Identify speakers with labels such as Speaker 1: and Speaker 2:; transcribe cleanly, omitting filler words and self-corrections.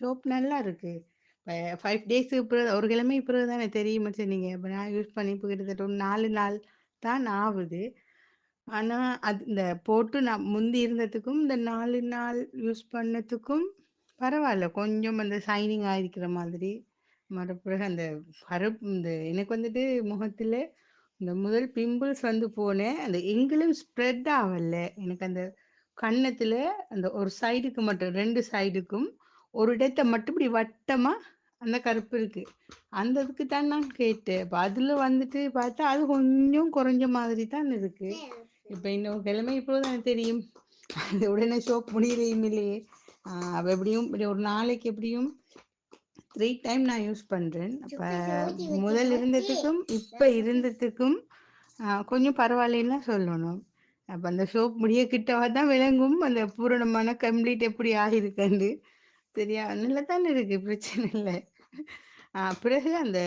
Speaker 1: Soap நல்லா இருக்கு. இப்ப 5 டேஸ்க்கு பிறகு ஒரு கிழமைக்கு பிறகு தானே தெரியுமா சொன்னீங்க. இப்ப நான் யூஸ் பண்ணி இப்ப கிட்டத்தட்ட ஒரு 4 நாள் தான் ஆவுது. ஆனா, அது இந்த போட்டு நான் முந்தி இருந்ததுக்கும், இந்த 4 நாள் யூஸ் பண்ணதுக்கும் பரவால்ல. கொஞ்சம் அந்த ஷைனிங் ஆயிருக்கிற மாதிரி. மறுபிறகு அந்த இந்த எனக்கு வந்துட்டு முகத்தில இந்த முதல் பிம்பிள்ஸ் வந்து போனேன். அந்த எங்கிலும் ஸ்ப்ரெட் ஆவல. எனக்கு அந்த கன்னத்தில அந்த ஒரு சைடுக்கு மட்டும் 2 சைடுக்கும் ஒரு இடத்த மட்டும் இப்படி வட்டமா அந்த கருப்பு இருக்கு. அந்த இதுக்கு தான் நான் கேட்டேன். அப்ப அதில வந்துட்டு பார்த்தா, அது கொஞ்சம் குறைஞ்ச மாதிரி தான் இருக்கு. இப்ப இன்னும் கிழமை இப்போது எனக்கு தெரியும். அது உடனே சோப் முடியலையும் இல்லையே. அப்ப எப்படியும் இப்படி ஒரு நாளைக்கு எப்படியும் 3 டைம் நான் யூஸ் பண்றேன். அப்ப முதல் இருந்ததுக்கும், இப்ப இருந்ததுக்கும் கொஞ்சம் பரவாயில்லைன்னு தான் சொல்லணும். அப்ப அந்த சோப் முடிய கிட்டவா தான் விளங்கும். அந்த பூரணமான கம்ப்ளீட் எப்படி ஆகியிருக்குன்னு. சரியா? நல்லா தானே இருக்கு. பிரச்சனை இல்ல. பிறகு அந்த